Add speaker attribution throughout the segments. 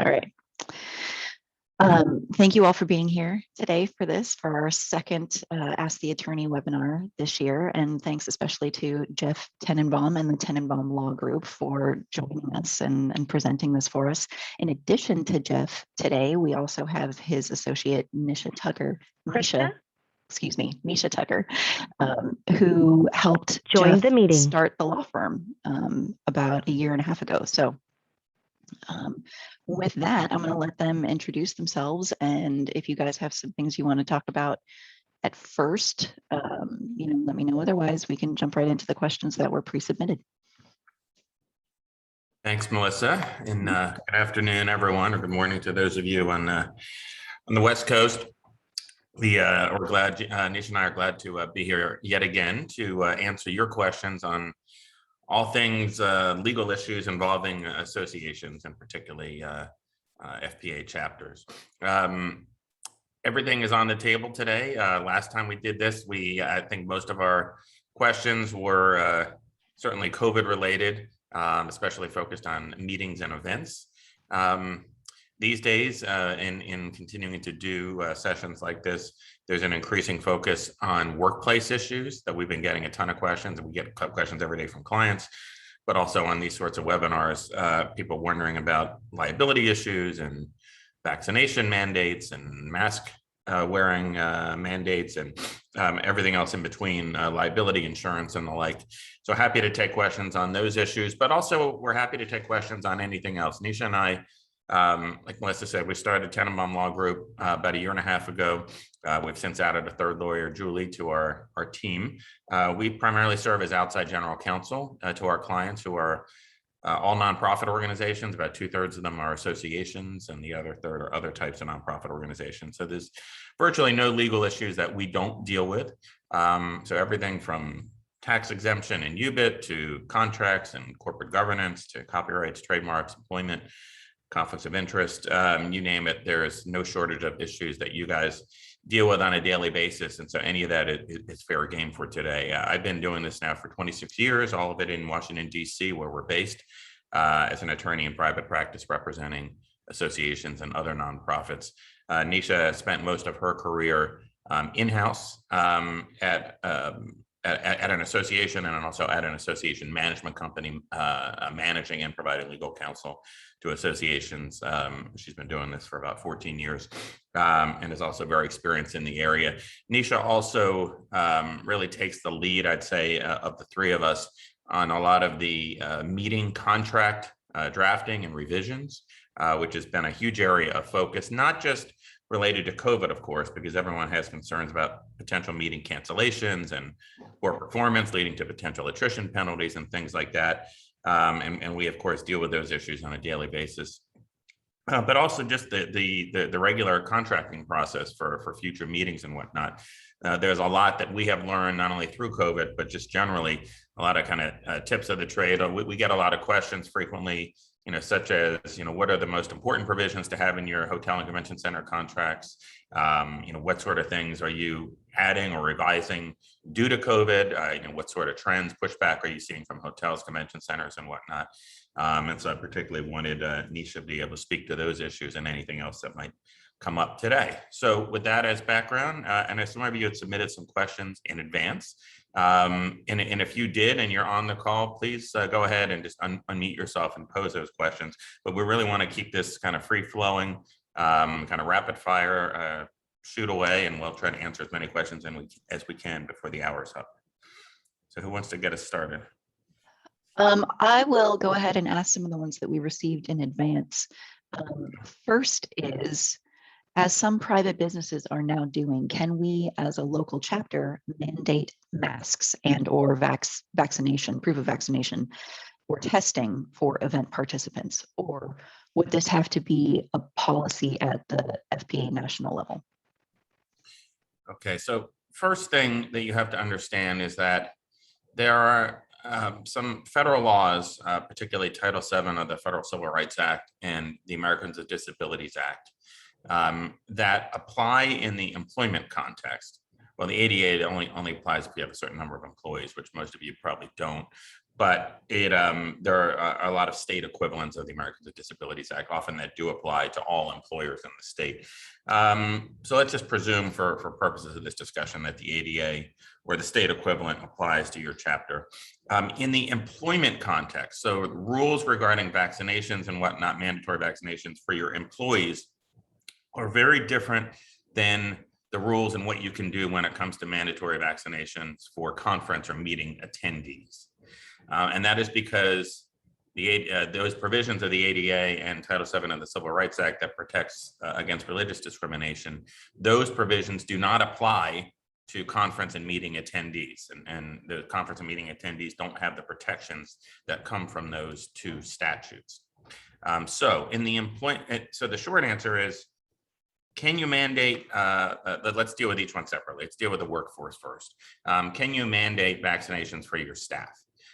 Speaker 1: All right. Thank you all for being here today for our second Ask the Attorney webinar this year. And thanks especially to Jeff Tenenbaum and the Tenenbaum Law Group for joining us and presenting this for us. In addition to Jeff today, we also have his associate, Nisha Tucker, who helped
Speaker 2: join
Speaker 1: Jeff
Speaker 2: the meeting,
Speaker 1: start the law firm about a year and a half ago. So with that, I'm going to let them introduce themselves. And if you guys have some things you want to talk about at first, let me know. Otherwise, we can jump right into the questions that were pre-submitted.
Speaker 3: Thanks, Melissa. And good afternoon, everyone, or good morning to those of you on the West Coast. We're glad, Nisha and I are glad to be here yet again to answer your questions on all things legal issues involving associations and particularly FPA chapters. Everything is on the table today. Last time we did this, I think most of our questions were certainly COVID related, especially focused on meetings and events. These days, in continuing to do sessions like this, there's an increasing focus on workplace issues that we've been getting a ton of questions, and we get questions every day from clients, but also on these sorts of webinars, people wondering about liability issues and vaccination mandates and mask wearing mandates and everything else in between, liability insurance and the like. So happy to take questions on those issues, but also we're happy to take questions on anything else. Nisha and I, like Melissa said, we started Tenenbaum Law Group about a year and a half ago. We've since added a third lawyer, Julie, to our team. We primarily serve as outside general counsel to our clients, who are all nonprofit organizations. About 2/3 of them are associations, and the other third are other types of nonprofit organizations. So there's virtually no legal issues that we don't deal with. So everything from tax exemption and UBIT to contracts and corporate governance to copyrights, trademarks, employment, conflicts of interest, you name it, there is no shortage of issues that you guys deal with on a daily basis. And so any of that is fair game for today. I've been doing this now for 26 years, all of it in Washington, D.C., where we're based as an attorney in private practice representing associations and other nonprofits. Nisha spent most of her career in-house at an association and also at an association management company, managing and providing legal counsel to associations. She's been doing this for about 14 years and is also very experienced in the area. Nisha also really takes the lead, I'd say, of the three of us on a lot of the meeting contract drafting and revisions, which has been a huge area of focus, not just related to COVID, of course, because everyone has concerns about potential meeting cancellations and poor performance leading to potential attrition penalties and things like that. And we, of course, deal with those issues on a daily basis. But also just the regular contracting process for future meetings and whatnot. There's a lot that we have learned not only through COVID, but just generally a lot of kind of tips of the trade. We get a lot of questions frequently, such as, what are the most important provisions to have in your hotel and convention center contracts? What sort of things are you adding or revising due to COVID? What sort of trends, pushback are you seeing from hotels, convention centers, and whatnot? And so I particularly wanted Nisha to be able to speak to those issues and anything else that might come up today. So with that as background, and as some of you had submitted some questions in advance, and if you did and you're on the call, please go ahead and just unmute yourself and pose those questions. But we really want to keep this kind of free flowing, kind of rapid fire, shoot away, and we'll try to answer as many questions as we can before the hour's up. So who wants to get us started?
Speaker 1: I will go ahead and ask some of the ones that we received in advance. First is, as some private businesses are now doing, can we, as a local chapter, mandate masks and or vaccination, proof of vaccination, or testing for event participants? Or would this have to be a policy at the FPA national level?
Speaker 3: Okay, so first thing that you have to understand is that there are some federal laws, particularly Title VII of the Federal Civil Rights Act and the Americans with Disabilities Act, that apply in the employment context. Well, the ADA only applies if you have a certain number of employees, which most of you probably don't. but there are a lot of state equivalents of the Americans with Disabilities Act, often that do apply to all employers in the state. So let's just presume for purposes of this discussion that the ADA or the state equivalent applies to your chapter. In the employment context, so rules regarding vaccinations and whatnot, mandatory vaccinations for your employees are very different than the rules and what you can do when it comes to mandatory vaccinations for conference or meeting attendees. And that is because those provisions of the ADA and Title VII of the Civil Rights Act that protects against religious discrimination, those provisions do not apply to conference and meeting attendees. And the conference and meeting attendees don't have the protections that come from those two statutes. So the short answer is, can you mandate, let's deal with each one separately. Let's deal with the workforce first. Can you mandate vaccinations for your staff?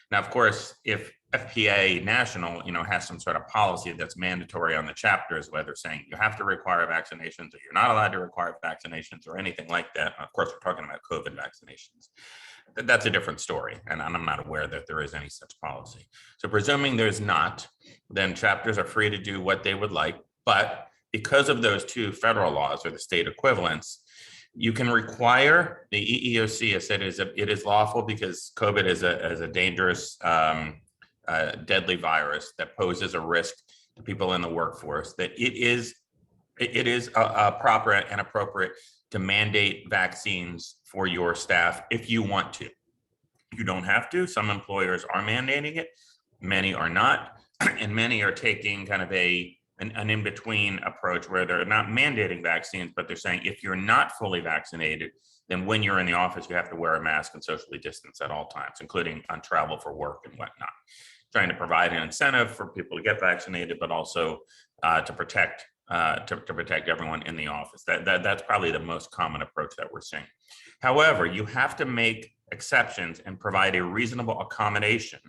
Speaker 3: Now, of course, if FPA National, has some sort of policy that's mandatory on the chapters, whether saying you have to require vaccinations or you're not allowed to require vaccinations or anything like that. Of course, we're talking about COVID vaccinations. That's a different story, and I'm not aware that there is any such policy. So presuming there's not, then chapters are free to do what they would like, but because of those two federal laws or the state equivalents, you can require, the EEOC has said it is lawful because COVID is a dangerous, deadly virus that poses a risk to people in the workforce, that it is proper and appropriate to mandate vaccines for your staff if you want to. You don't have to. Some employers are mandating it, many are not, and many are taking kind of an in-between approach where they're not mandating vaccines, but they're saying if you're not fully vaccinated, then when you're in the office, you have to wear a mask and socially distance at all times, including on travel for work and whatnot. Trying to provide an incentive for people to get vaccinated, but also to protect everyone in the office. That's probably the most common approach that we're seeing. However, you have to make exceptions and provide a reasonable accommodation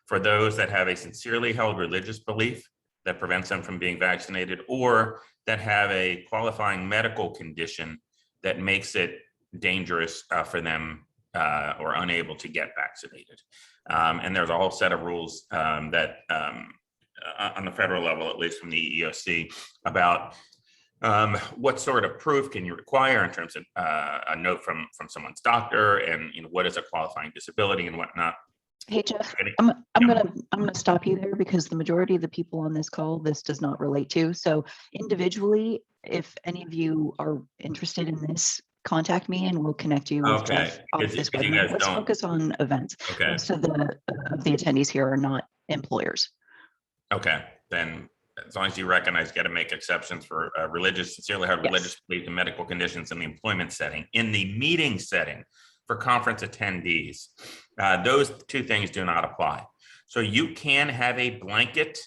Speaker 3: for those that have a sincerely held religious belief that prevents them from being vaccinated, or that have a qualifying medical condition that makes it dangerous for them or unable to get vaccinated. And there's a whole set of rules that on the federal level, at least from the EEOC, about what sort of proof can you require in terms of a note from someone's doctor, and what is a qualifying disability and whatnot.
Speaker 1: Hey, Jeff, I'm gonna stop you there because the majority of the people on this call, this does not relate to. So individually, if any of you are interested in this, contact me and we'll connect you with Jeff off this webinar. Let's focus on events.
Speaker 3: Okay.
Speaker 1: Most of the attendees here are not employers.
Speaker 3: Okay, then as long as you recognize, you got to make exceptions for sincerely held religious beliefs and medical conditions in the employment setting. In the meeting setting, for conference attendees, those two things do not apply. So you can have a blanket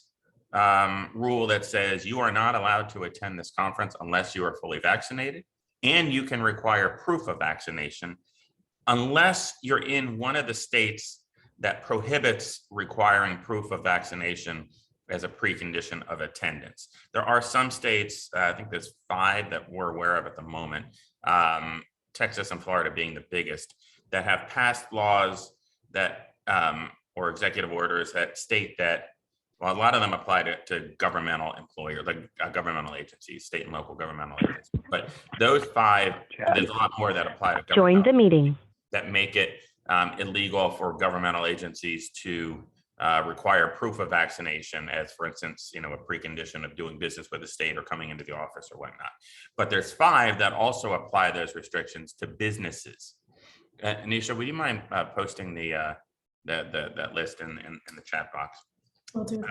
Speaker 3: rule that says you are not allowed to attend this conference unless you are fully vaccinated, and you can require proof of vaccination unless you're in one of the states that prohibits requiring proof of vaccination as a precondition of attendance. There are some states, I think there's 5 that we're aware of at the moment, Texas and Florida being the biggest, that have passed laws that, or executive orders that state that, well, a lot of them apply to governmental employers, like governmental agencies, state and local governmental agencies. But those 5, there's a lot more that apply to
Speaker 2: join the meeting,
Speaker 3: that make it illegal for governmental agencies to require proof of vaccination as, for instance, a precondition of doing business with the state or coming into the office or whatnot. But there's 5 that also apply those restrictions to businesses. Anisha, would you mind posting that list in the chat box?
Speaker 4: Will do.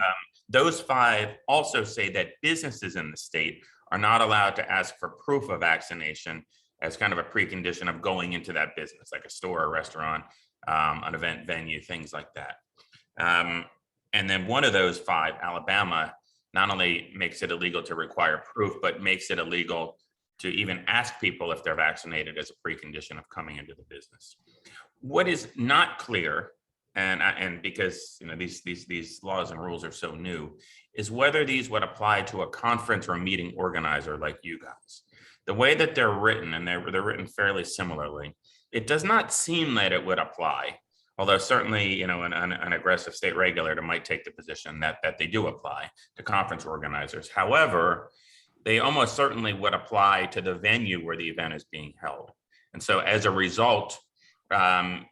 Speaker 3: Those 5 also say that businesses in the state are not allowed to ask for proof of vaccination as kind of a precondition of going into that business, like a store, a restaurant, an event venue, things like that. And then one of those 5, Alabama, not only makes it illegal to require proof, but makes it illegal to even ask people if they're vaccinated as a precondition of coming into the business. What is not clear, and because these laws and rules are so new, is whether these would apply to a conference or a meeting organizer like you guys. The way that they're written, and they're written fairly similarly, it does not seem that it would apply Although certainly, an aggressive state regulator might take the position that they do apply to conference organizers. However, they almost certainly would apply to the venue where the event is being held. And so as a result,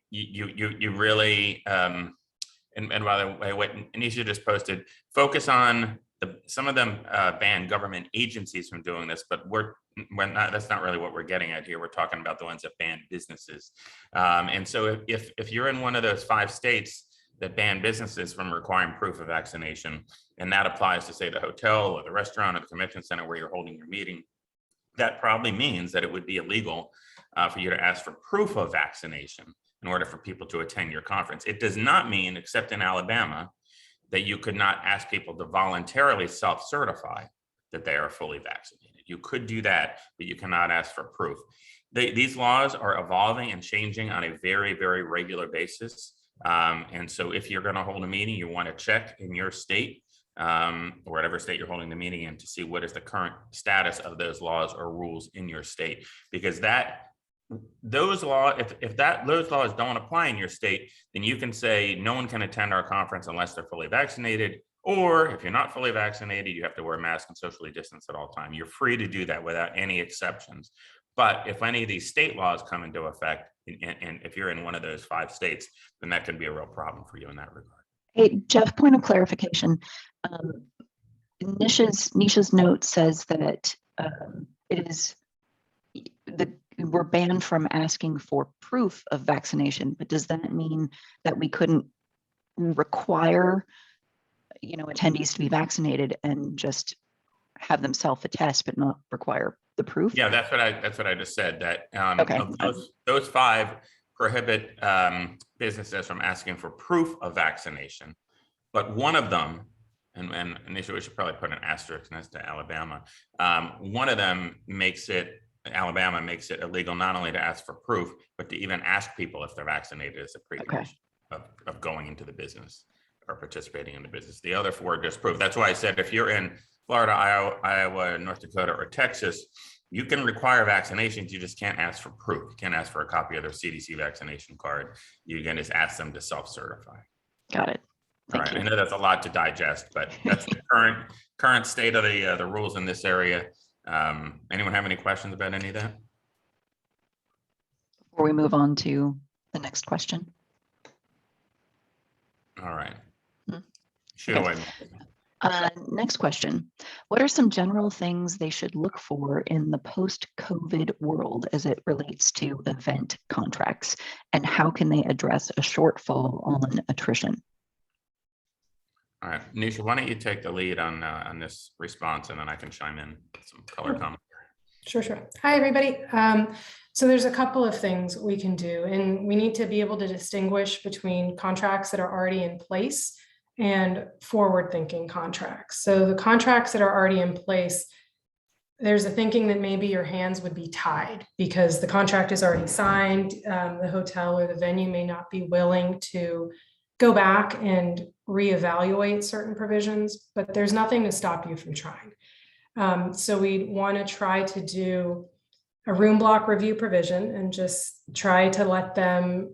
Speaker 3: you really, and by the way, what Anisha just posted, focus on some of them ban government agencies from doing this, but we're not, that's not really what we're getting at here. We're talking about the ones that ban businesses. And so if you're in one of those 5 states that ban businesses from requiring proof of vaccination, and that applies to, say, the hotel or the restaurant or the convention center where you're holding your meeting, that probably means that it would be illegal for you to ask for proof of vaccination in order for people to attend your conference. It does not mean, except in Alabama, that you could not ask people to voluntarily self-certify that they are fully vaccinated. You could do that, but you cannot ask for proof. These laws are evolving and changing on a very, very regular basis. And so if you're going to hold a meeting, you want to check in your state, or whatever state you're holding the meeting in, to see what is the current status of those laws or rules in your state, because those laws, if those laws don't apply in your state, then you can say no one can attend our conference unless they're fully vaccinated. Or if you're not fully vaccinated, you have to wear a mask and socially distance at all times. You're free to do that without any exceptions. But if any of these state laws come into effect, and if you're in one of those 5 states, then that can be a real problem for you in that regard.
Speaker 1: Hey, Jeff, point of clarification. Nisha's note says that we're banned from asking for proof of vaccination, but does that mean that we couldn't require attendees to be vaccinated and just have them self-attest but not require the proof?
Speaker 3: Yeah, that's what I just said, that
Speaker 1: Okay.
Speaker 3: those 5 prohibit businesses from asking for proof of vaccination, but one of them, and Anisha, we should probably put an asterisk next to Alabama, one of them Alabama makes it illegal not only to ask for proof, but to even ask people if they're vaccinated as a precondition of going into the business or participating in the business. The other 4 just proof. That's why I said if you're in Florida, Iowa, North Dakota, or Texas, you can require vaccinations. You just can't ask for proof. You can't ask for a copy of their CDC vaccination card. You can just ask them to self-certify.
Speaker 1: Got it.
Speaker 3: All right. I know that's a lot to digest, but that's the current state of the rules in this area. Anyone have any questions about any of that?
Speaker 1: Before we move on to the next question.
Speaker 3: All right.
Speaker 1: Hmm.
Speaker 3: Shoot away.
Speaker 1: Next question. What are some general things they should look for in the post-COVID world as it relates to event contracts? And how can they address a shortfall on attrition?
Speaker 3: All right, Nisha, why don't you take the lead on this response, and then I can chime in with some color commentary.
Speaker 2: Sure. Hi, everybody. So there's a couple of things we can do, and we need to be able to distinguish between contracts that are already in place and forward-thinking contracts. So the contracts that are already in place, there's a thinking that maybe your hands would be tied because the contract is already signed. The hotel or the venue may not be willing to go back and reevaluate certain provisions, but there's nothing to stop you from trying. So we want to try to do a room block review provision and just try to let them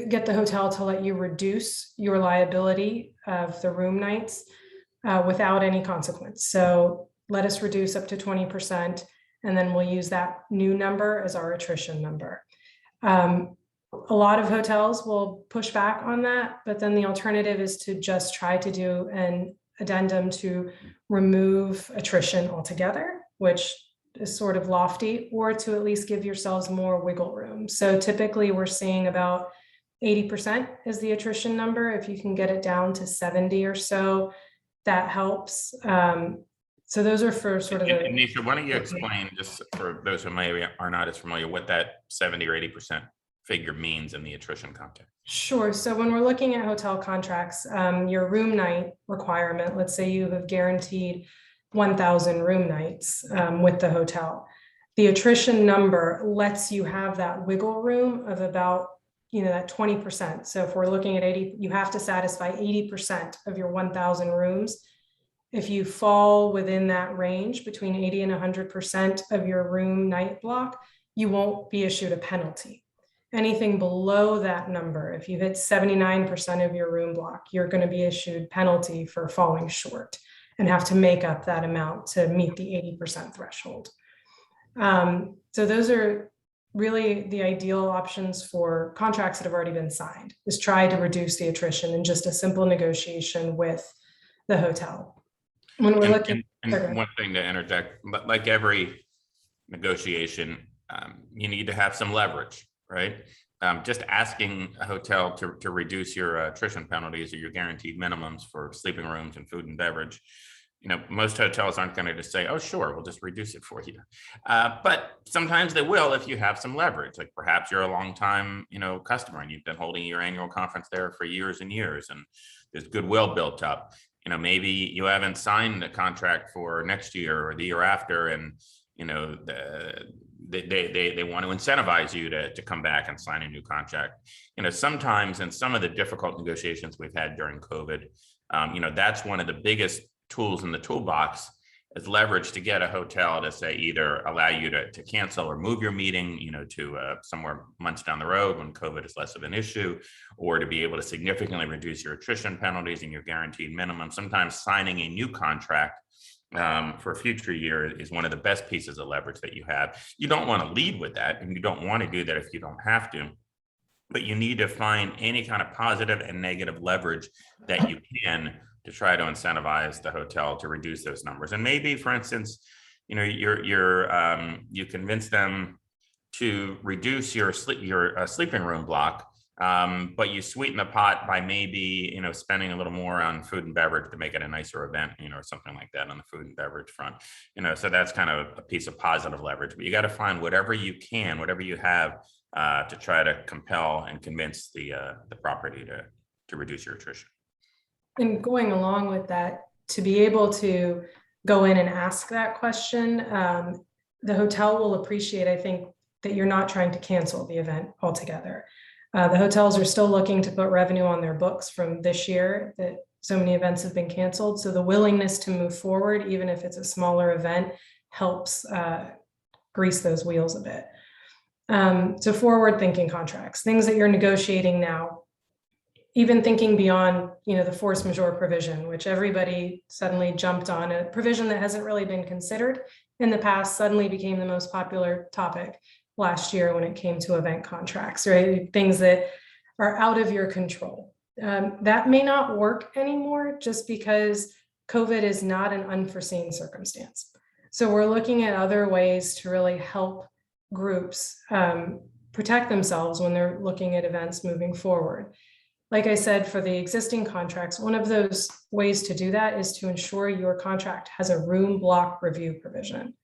Speaker 2: get the hotel to let you reduce your liability of the room nights without any consequence. So let us reduce up to 20%, and then we'll use that new number as our attrition number. A lot of hotels will push back on that, but then the alternative is to just try to do an addendum to remove attrition altogether, which is sort of lofty, or to at least give yourselves more wiggle room. So typically we're seeing about 80% is the attrition number. If you can get it down to 70 or so, that helps. So those are for sort of the—
Speaker 3: Nisha, why don't you explain, just for those who maybe are not as familiar, what that 70 or 80% figure means in the attrition context?
Speaker 2: Sure. So when we're looking at hotel contracts, your room night requirement, let's say you have guaranteed 1,000 room nights with the hotel. The attrition number lets you have that wiggle room of about, that 20%. So if we're looking at 80, you have to satisfy 80% of your 1,000 rooms. If you fall within that range between 80 and 100% of your room night block, you won't be issued a penalty. Anything below that number, if you hit 79% of your room block, you're going to be issued penalty for falling short and have to make up that amount to meet the 80% threshold. So those are really the ideal options for contracts that have already been signed, is try to reduce the attrition in just a simple negotiation with the hotel. When we're looking,
Speaker 3: and one thing to interject, but like every negotiation, you need to have some leverage, right? Just asking a hotel to reduce your attrition penalties or your guaranteed minimums for sleeping rooms and food and beverage, most hotels aren't going to just say, oh, sure, we'll just reduce it for you. But sometimes they will if you have some leverage, like perhaps you're a long time, customer and you've been holding your annual conference there for years and years, and there's goodwill built up. Maybe you haven't signed a contract for next year or the year after, and they want to incentivize you to come back and sign a new contract. Sometimes in some of the difficult negotiations we've had during COVID, that's one of the biggest tools in the toolbox is leverage to get a hotel to say either allow you to cancel or move your meeting, to somewhere months down the road when COVID is less of an issue, or to be able to significantly reduce your attrition penalties and your guaranteed minimum. Sometimes signing a new contract for a future year is one of the best pieces of leverage that you have. You don't want to lead with that, and you don't want to do that if you don't have to, but you need to find any kind of positive and negative leverage that you can to try to incentivize the hotel to reduce those numbers. And maybe, for instance, you convince them to reduce your sleeping room block, but you sweeten the pot by maybe spending a little more on food and beverage to make it a nicer event, or something like that on the food and beverage front. So that's kind of a piece of positive leverage. But you got to find whatever you can, whatever you have, to try to compel and convince the property to reduce your attrition.
Speaker 2: And going along with that, to be able to go in and ask that question, the hotel will appreciate, I think, that you're not trying to cancel the event altogether. The hotels are still looking to put revenue on their books from this year that so many events have been canceled. So the willingness to move forward, even if it's a smaller event, helps grease those wheels a bit. So forward-thinking contracts, things that you're negotiating now, even thinking beyond, the force majeure provision, which everybody suddenly jumped on, a provision that hasn't really been considered in the past, suddenly became the most popular topic last year when it came to event contracts, right? Things that are out of your control. That may not work anymore just because COVID is not an unforeseen circumstance. So we're looking at other ways to really help groups protect themselves when they're looking at events moving forward. Like I said, for the existing contracts, one of those ways to do that is to ensure your contract has a room block review provision.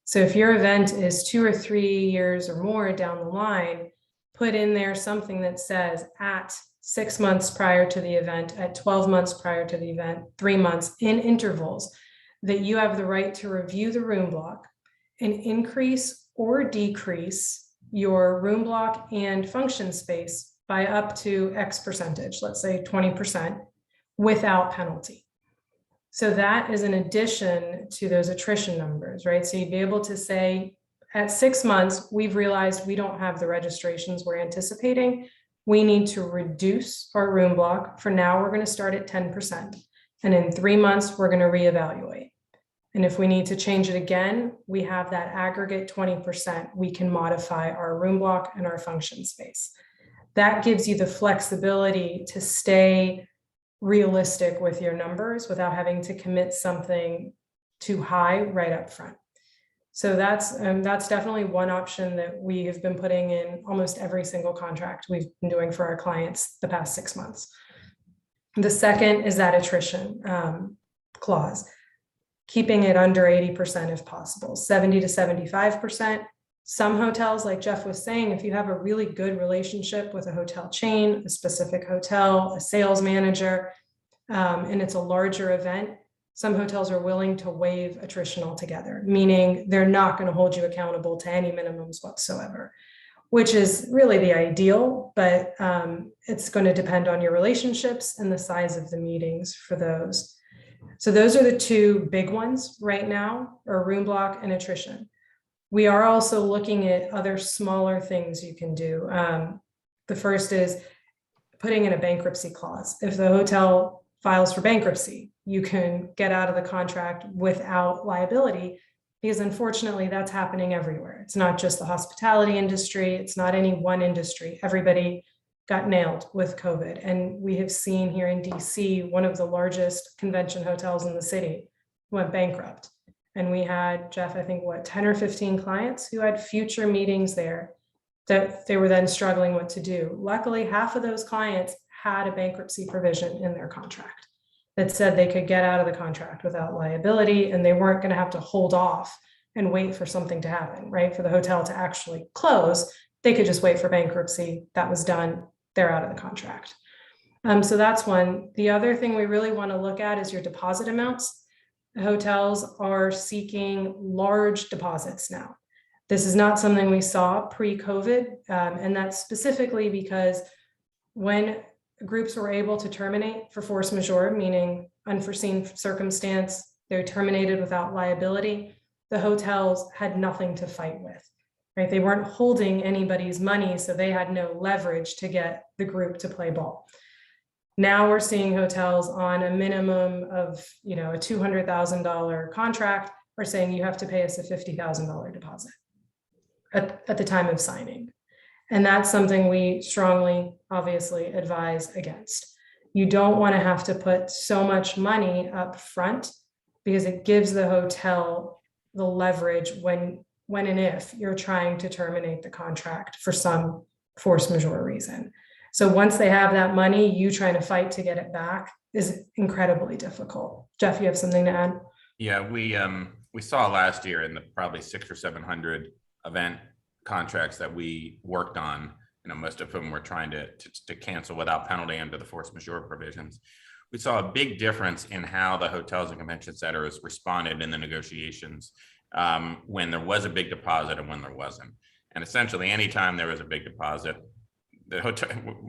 Speaker 2: So if your event is 2 or 3 years or more down the line, put in there something that says at 6 months prior to the event, at 12 months prior to the event, 3 months in intervals, that you have the right to review the room block and increase or decrease your room block and function space by up to X percentage, let's say 20%, without penalty. So that is an addition to those attrition numbers, right? So you'd be able to say, at 6 months, we've realized we don't have the registrations we're anticipating. We need to reduce our room block. For now, we're going to start at 10%. And in 3 months, we're going to reevaluate. And if we need to change it again, we have that aggregate 20%. We can modify our room block and our function space. That gives you the flexibility to stay realistic with your numbers without having to commit something too high right up front. So that's definitely one option that we have been putting in almost every single contract we've been doing for our clients the past 6 months. The second is that attrition clause, keeping it under 80% if possible, 70 to 75%. Some hotels, like Jeff was saying, if you have a really good relationship with a hotel chain, a specific hotel, a sales manager, and it's a larger event, some hotels are willing to waive attrition altogether, meaning they're not going to hold you accountable to any minimums whatsoever, which is really the ideal, but it's going to depend on your relationships and the size of the meetings for those. So those are the two big ones right now, are room block and attrition. We are also looking at other smaller things you can do. The first is putting in a bankruptcy clause. If the hotel files for bankruptcy, you can get out of the contract without liability, because unfortunately that's happening everywhere. It's not just the hospitality industry. It's not any one industry. Everybody got nailed with COVID. And we have seen here in DC, one of the largest convention hotels in the city went bankrupt. And we had, Jeff, I think, what, 10 or 15 clients who had future meetings there that they were then struggling what to do. Luckily, half of those clients had a bankruptcy provision in their contract that said they could get out of the contract without liability, and they weren't going to have to hold off and wait for something to happen, right? For the hotel to actually close, they could just wait for bankruptcy. That was done. They're out of the contract. So that's one. The other thing we really want to look at is your deposit amounts. Hotels are seeking large deposits now. This is not something we saw pre-COVID, and that's specifically because when groups were able to terminate for force majeure, meaning unforeseen circumstance, they're terminated without liability, the hotels had nothing to fight with, right? They weren't holding anybody's money, so they had no leverage to get the group to play ball. Now we're seeing hotels on a minimum of, a $200,000 contract are saying you have to pay us a $50,000 deposit at the time of signing. And that's something we strongly, obviously, advise against. You don't want to have to put so much money up front because it gives the hotel the leverage when and if you're trying to terminate the contract for some force majeure reason. So once they have that money, you trying to fight to get it back is incredibly difficult. Jeff, you have something to add?
Speaker 3: Yeah, we saw last year in the probably 600 or 700 event contracts that we worked on, most of whom were trying to cancel without penalty under the force majeure provisions. We saw a big difference in how the hotels and convention centers responded in the negotiations when there was a big deposit and when there wasn't. And essentially, anytime there was a big deposit, the hotel,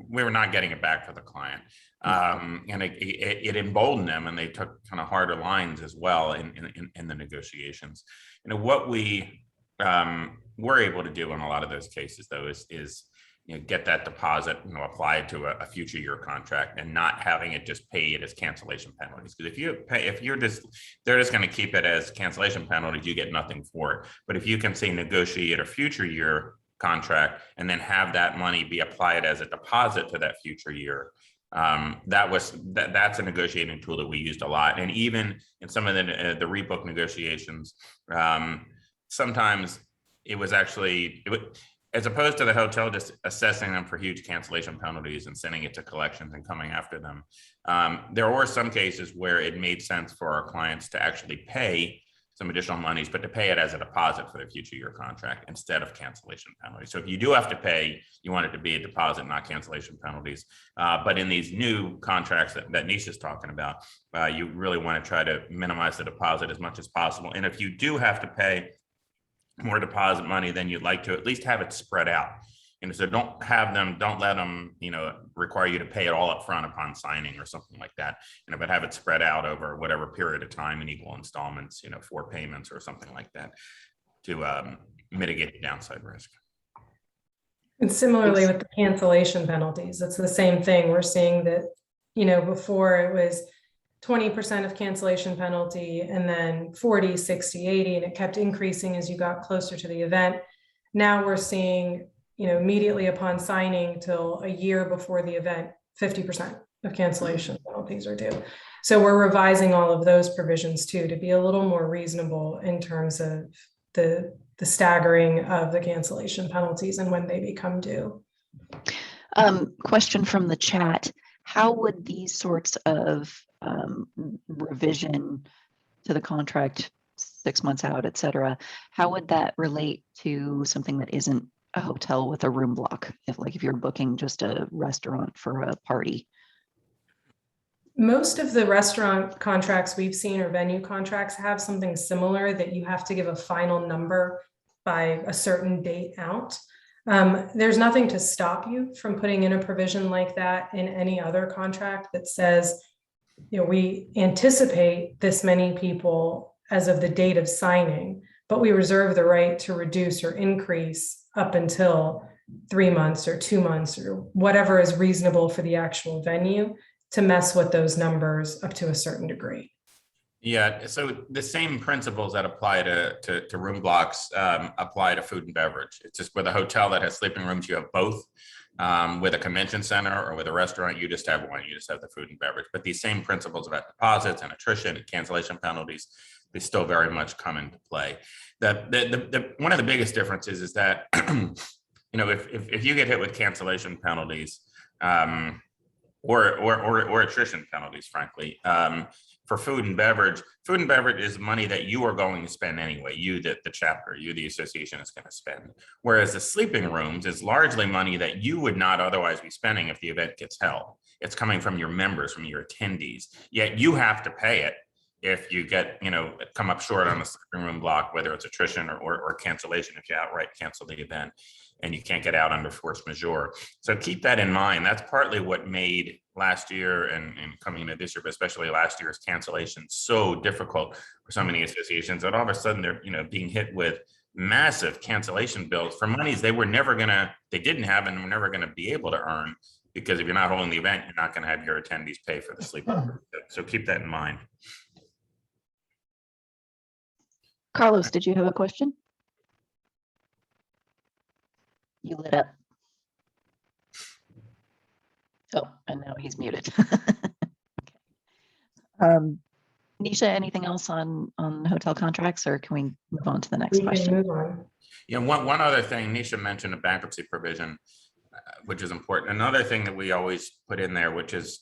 Speaker 3: we were not getting it back for the client. And it emboldened them, and they took kind of harder lines as well in the negotiations. What we we're able to do in a lot of those cases, though, is get that deposit applied to a future year contract and not having it just paid as cancellation penalties. Because they're just going to keep it as cancellation penalties, you get nothing for it. But if you can say negotiate a future year contract and then have that money be applied as a deposit to that future year, that's a negotiating tool that we used a lot. And even in some of the rebook negotiations, sometimes it was actually, as opposed to the hotel just assessing them for huge cancellation penalties and sending it to collections and coming after them, there were some cases where it made sense for our clients to actually pay some additional monies, but to pay it as a deposit for the future year contract instead of cancellation penalties. So if you do have to pay, you want it to be a deposit, not cancellation penalties. But in these new contracts that Nisha is talking about, you really want to try to minimize the deposit as much as possible. And if you do have to pay more deposit money than you'd like to, at least have it spread out. So don't let them, require you to pay it all up front upon signing or something like that. But have it spread out over whatever period of time in equal installments, 4 payments or something like that to mitigate the downside risk.
Speaker 2: And similarly with the cancellation penalties, it's the same thing. We're seeing that, before it was 20% of cancellation penalty and then 40, 60, 80, and it kept increasing as you got closer to the event. Now we're seeing, immediately upon signing till a year before the event, 50% of cancellation penalties are due. So we're revising all of those provisions too, to be a little more reasonable in terms of the staggering of the cancellation penalties and when they become due.
Speaker 1: Question from the chat. How would these sorts of revision to the contract 6 months out, et cetera, how would that relate to something that isn't a hotel with a room block? If you're booking just a restaurant for a party?
Speaker 2: Most of the restaurant contracts we've seen or venue contracts have something similar, that you have to give a final number by a certain date out. There's nothing to stop you from putting in a provision like that in any other contract that says, we anticipate this many people as of the date of signing, but we reserve the right to reduce or increase up until 3 months or 2 months or whatever is reasonable for the actual venue to mess with those numbers up to a certain degree.
Speaker 3: Yeah, so the same principles that apply to room blocks apply to food and beverage. It's just with a hotel that has sleeping rooms, you have both. With a convention center or with a restaurant, you just have one. You just have the food and beverage. But these same principles about deposits and attrition and cancellation penalties, they still very much come into play. One of the biggest differences is that if you get hit with cancellation penalties or attrition penalties, frankly. For food and beverage is money that you are going to spend anyway. You, the chapter, you, the association, is going to spend. Whereas the sleeping rooms is largely money that you would not otherwise be spending if the event gets held. It's coming from your members, from your attendees. Yet you have to pay it if you get, come up short on the sleeping room block, whether it's attrition or cancellation, if you outright cancel the event and you can't get out under force majeure. So keep that in mind. That's partly what made last year and coming into this year, but especially last year's cancellation so difficult for so many associations that all of a sudden they're, being hit with massive cancellation bills for monies they didn't have and were never going to be able to earn, because if you're not holding the event, you're not going to have your attendees pay for the sleep. So keep that in mind.
Speaker 1: Carlos, did you have a question? You lit up. Oh, and now he's muted. Okay. Nisha, anything else on hotel contracts, or can we move on to the next question?
Speaker 2: Move on.
Speaker 3: Yeah, one other thing, Nisha mentioned a bankruptcy provision, which is important. Another thing that we always put in there, which has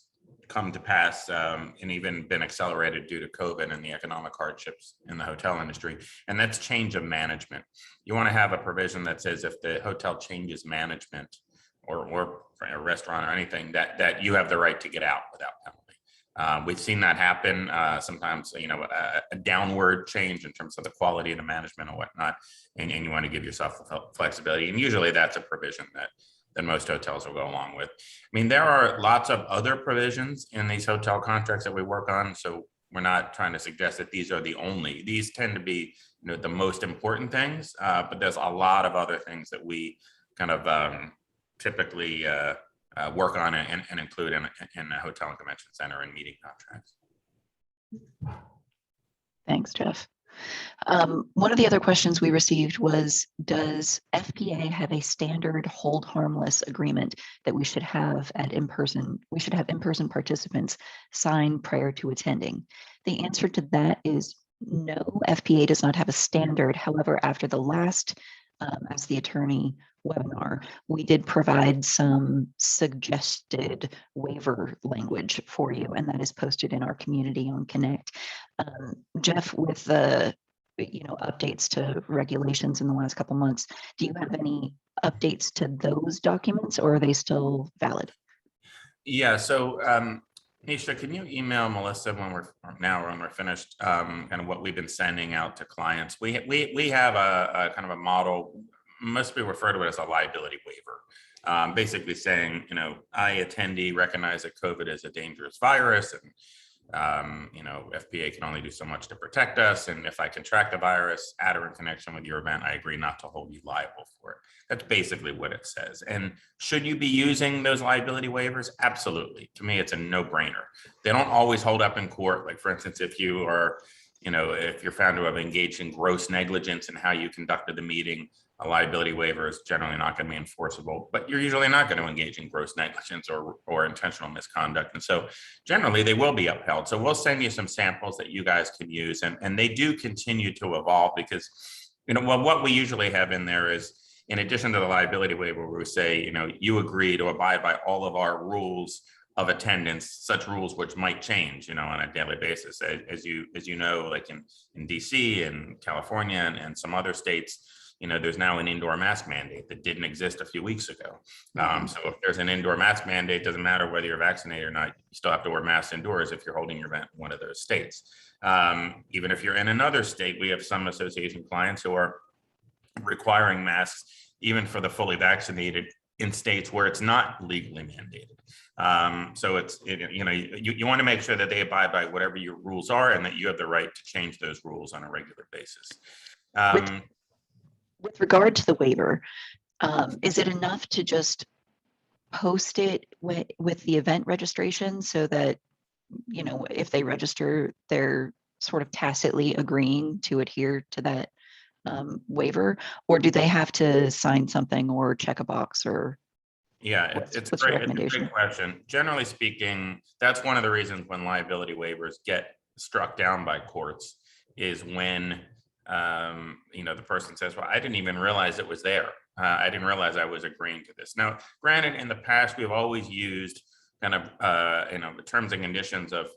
Speaker 3: come to pass and even been accelerated due to COVID and the economic hardships in the hotel industry, and that's change of management. You want to have a provision that says if the hotel changes management or a restaurant or anything, that you have the right to get out without penalty. We've seen that happen sometimes, a downward change in terms of the quality of the management and whatnot, and you want to give yourself flexibility. And usually that's a provision that most hotels will go along with. I mean, there are lots of other provisions in these hotel contracts that we work on. So we're not trying to suggest that these are these tend to be, the most important things, but there's a lot of other things that we kind of typically work on and include in a hotel and convention center and meeting contracts.
Speaker 1: Thanks, Jeff. One of the other questions we received was, does FPA have a standard hold harmless agreement that we should have in-person participants sign prior to attending? The answer to that is no, FPA does not have a standard. However, after the last Ask the Attorney webinar, we did provide some suggested waiver language for you, and that is posted in our community on Connect. Jeff, with the updates to regulations in the last couple months, do you have any updates to those documents, or are they still valid?
Speaker 3: Yeah, so Nisha, can you email Melissa when we're finished, kind of what we've been sending out to clients? We have a kind of a model, must be referred to it as a liability waiver, basically saying, I attendee recognize that COVID is a dangerous virus, and FPA can only do so much to protect us. And if I contract the virus at or in connection with your event, I agree not to hold you liable for it. That's basically what it says. And should you be using those liability waivers? Absolutely. To me, it's a no-brainer. They don't always hold up in court. Like, for instance, if you are, if you're found to have engaged in gross negligence in how you conducted the meeting, a liability waiver is generally not going to be enforceable, but you're usually not going to engage in gross negligence or intentional misconduct. And so generally they will be upheld. So we'll send you some samples that you guys can use, and they do continue to evolve because, what we usually have in there is, in addition to the liability waiver, we say, you agree to abide by all of our rules of attendance, such rules which might change, on a daily basis. As you know, like in DC and California and some other states, there's now an indoor mask mandate that didn't exist a few weeks ago. So if there's an indoor mask mandate, doesn't matter whether you're vaccinated or not, you still have to wear masks indoors if you're holding your event in one of those states. Even if you're in another state, we have some association clients who are requiring masks even for the fully vaccinated in states where it's not legally mandated. So you want to make sure that they abide by whatever your rules are and that you have the right to change those rules on a regular basis.
Speaker 1: With regard to the waiver, is it enough to just post it with the event registration so that, you know, if they register, they're sort of tacitly agreeing to adhere to that waiver, or do they have to sign something or check a box, or
Speaker 3: Yeah,
Speaker 1: what's
Speaker 3: it's
Speaker 1: your
Speaker 3: great. It's a
Speaker 1: recommendation?
Speaker 3: great question. Generally speaking, that's one of the reasons when liability waivers get struck down by courts is when you know, the person says, well, I didn't even realize it was there. I didn't realize I was agreeing to this. Now, granted, in the past, we've always used kind of you know, the terms and conditions of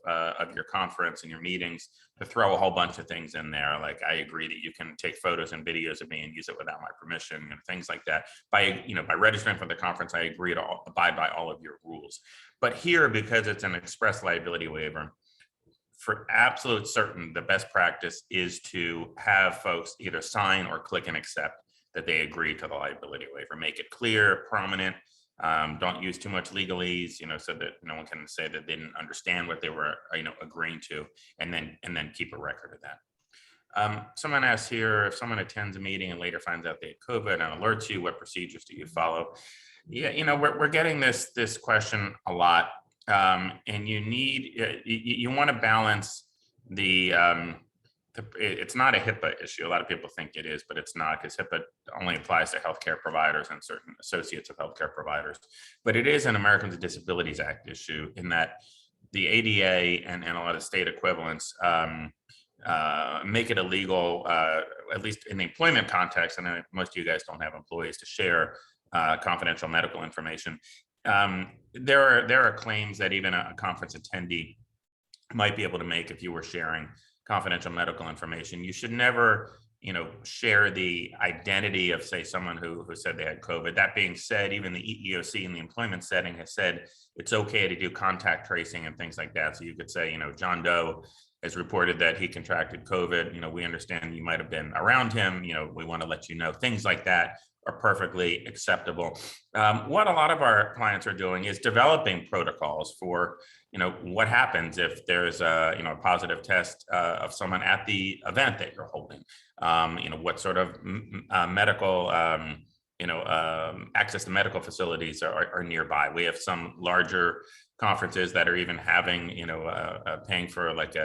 Speaker 3: your conference and your meetings to throw a whole bunch of things in there, like I agree that you can take photos and videos of me and use it without my permission and things like that. By, you know, by registering for the conference, I agree to abide by all of your rules. But here, because it's an express liability waiver, for absolute certain, the best practice is to have folks either sign or click and accept that they agree to the liability waiver. Make it clear, prominent. Don't use too much legalese, you know, so that no one can say that they didn't understand what they were, you know, agreeing to, and then keep a record of that. Someone asks here, if someone attends a meeting and later finds out they had COVID and alerts you, what procedures do you follow? Yeah, you know, we're getting this question a lot, and you need, you want to balance the it's not a HIPAA issue. A lot of people think it is, but it's not, because HIPAA only applies to healthcare providers and certain associates of healthcare providers. But it is an Americans with Disabilities Act issue in that the ADA and a lot of state equivalents make it illegal, at least in the employment context. And most of you guys don't have employees to share confidential medical information. There are claims that even a conference attendee might be able to make if you were sharing confidential medical information. You should never, you know, share the identity of, say, someone who said they had COVID. That being said, even the EEOC in the employment setting has said it's okay to do contact tracing and things like that. So you could say, you know, John Doe has reported that he contracted COVID. You know, we understand you might have been around him. You know, we want to let you know. Things like that are perfectly acceptable. What a lot of our clients are doing is developing protocols for, you know, what happens if there's a, you know, a positive test of someone at the event that you're holding. You know, what sort of medical, you know, access to medical facilities are nearby. We have some larger conferences that are even having, you know, paying for like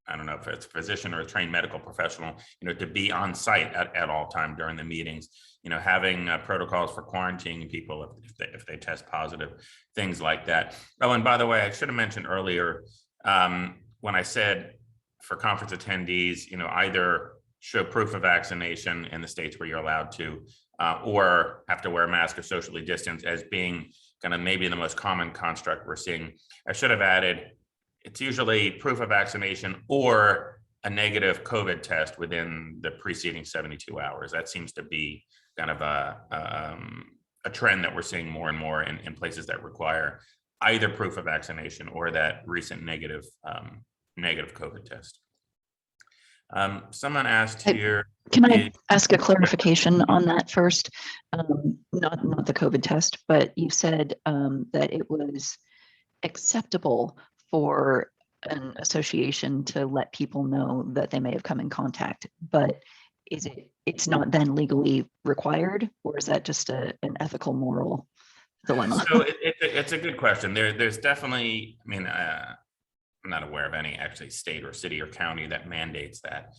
Speaker 3: I don't know if it's a physician or a trained medical professional, you know, to be on site at all time during the meetings, you know, having protocols for quarantining people if they test positive, things like that. Oh, and by the way, I should have mentioned earlier, when I said for conference attendees, you know, either show proof of vaccination in the states where you're allowed to, or have to wear a mask or socially distance as being kind of maybe the most common construct we're seeing. I should have added, it's usually proof of vaccination or a negative COVID test within the preceding 72 hours. That seems to be kind of a trend that we're seeing more and more in places that require either proof of vaccination or that recent negative COVID test. Someone asked here.
Speaker 1: Can I ask a clarification on that first? Not the COVID test, but you said that it was acceptable for an association to let people know that they may have come in contact, but it's not then legally required, or is that just an ethical, moral dilemma?
Speaker 3: So it's a good question. There's definitely, I mean, I'm not aware of any actually state or city or county that mandates that.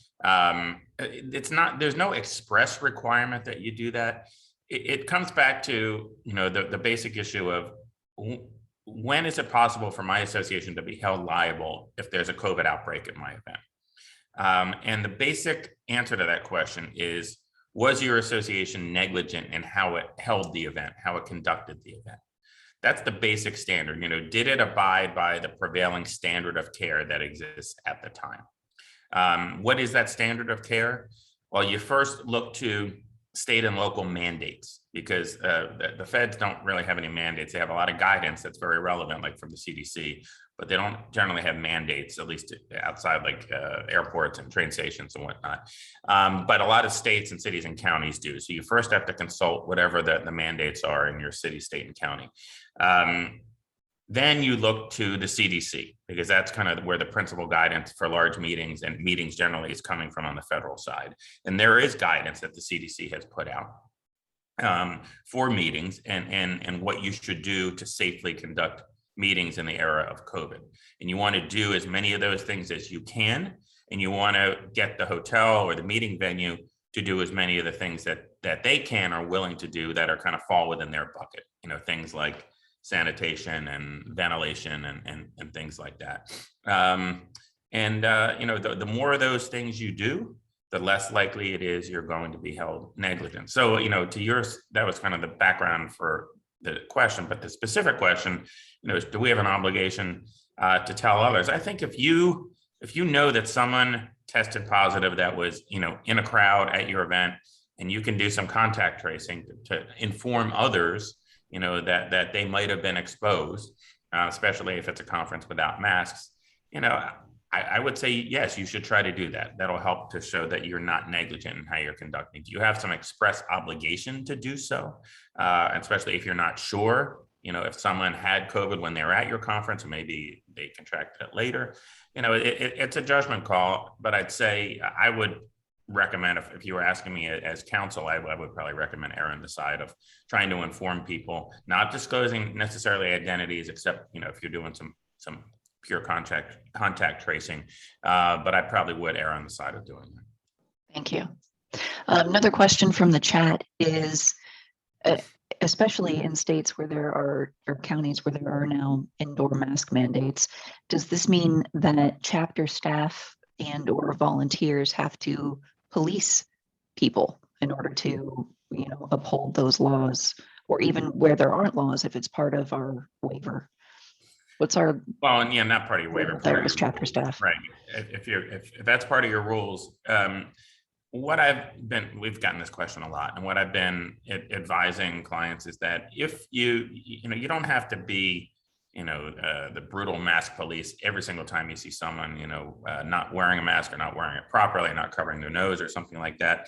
Speaker 3: It's not, there's no express requirement that you do that. It comes back to, you know, the basic issue of when is it possible for my association to be held liable if there's a COVID outbreak at my event? And the basic answer to that question is, was your association negligent in how it held the event, how it conducted the event? That's the basic standard. You know, did it abide by the prevailing standard of care that exists at the time? What is that standard of care? Well, you first look to state and local mandates, because the feds don't really have any mandates. They have a lot of guidance that's very relevant, like from the CDC, but they don't generally have mandates, at least outside like airports and train stations and whatnot. But a lot of states and cities and counties do. So you first have to consult whatever the mandates are in your city, state, and county. Then you look to the CDC, because that's kind of where the principal guidance for large meetings and meetings generally is coming from on the federal side. And there is guidance that the CDC has put out for meetings and what you should do to safely conduct meetings in the era of COVID. And you want to do as many of those things as you can, and you want to get the hotel or the meeting venue to do as many of the things that they can or willing to do that are kind of fall within their bucket. You know, things like sanitation and ventilation and things like that. You know, the more of those things you do, the less likely it is you're going to be held negligent. So, you know, to yours, that was kind of the background for the question, but the specific question, you know, is, do we have an obligation to tell others? I think if you know that someone tested positive that was, you know, in a crowd at your event, and you can do some contact tracing to inform others, you know, that they might have been exposed, especially if it's a conference without masks, you know, I would say, yes, you should try to do that. That'll help to show that you're not negligent in how you're conducting. Do you have some express obligation to do so? Especially if you're not sure, you know, if someone had COVID when they were at your conference, or maybe they contracted it later, you know, it's a judgment call. But I'd say I would recommend, if you were asking me as counsel, I would probably recommend err on the side of trying to inform people, not disclosing necessarily identities, except, you know, if you're doing some pure contact tracing, but I probably would err on the side of doing that.
Speaker 1: Thank you. Another question from the chat is, especially in states where there are, or counties where there are now indoor mask mandates, does this mean that chapter staff and or volunteers have to police people in order to, you know, uphold those laws, or even where there aren't laws, if it's part of our waiver? What's our,
Speaker 3: well, and yeah, not part of your waiver,
Speaker 1: there is chapter staff,
Speaker 3: right? If that's part of your rules, we've gotten this question a lot, and what I've been advising clients is that if you know, you don't have to be, you know, the brutal mask police every single time you see someone, you know, not wearing a mask or not wearing it properly, not covering their nose or something like that.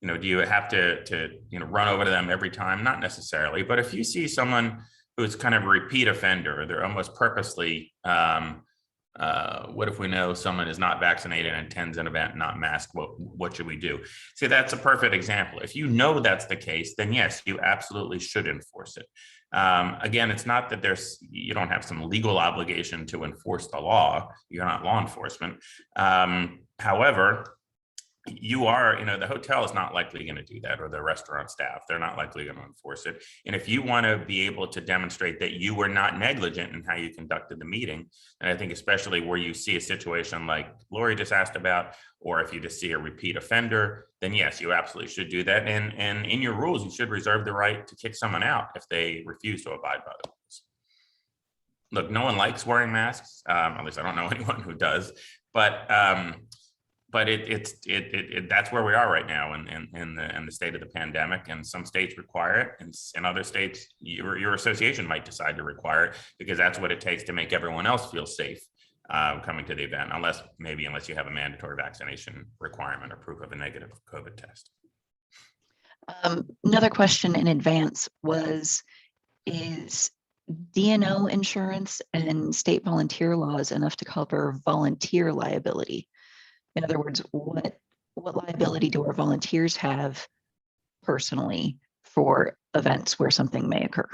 Speaker 3: You know, do you have to you know, run over to them every time? Not necessarily, but if you see someone who's kind of a repeat offender, they're almost purposely, what if we know someone is not vaccinated and attends an event not masked? What should we do? See, that's a perfect example. If you know that's the case, then yes, you absolutely should enforce it. Again, it's not that you don't have some legal obligation to enforce the law. You're not law enforcement. However, you are, you know, the hotel is not likely going to do that, or the restaurant staff, they're not likely going to enforce it. And if you want to be able to demonstrate that you were not negligent in how you conducted the meeting, and I think especially where you see a situation like Lori just asked about, or if you just see a repeat offender, then yes, you absolutely should do that. And in your rules, you should reserve the right to kick someone out if they refuse to abide by the rules. Look, no one likes wearing masks. At least I don't know anyone who does, but that's where we are right now in the state of the pandemic, and some states require it, and in other states your association might decide to require it, because that's what it takes to make everyone else feel safe coming to the event, unless you have a mandatory vaccination requirement or proof of a negative COVID test.
Speaker 1: Another question in advance was, is D&O insurance and state volunteer laws enough to cover volunteer liability? In other words, what liability do our volunteers have personally for events where something may occur?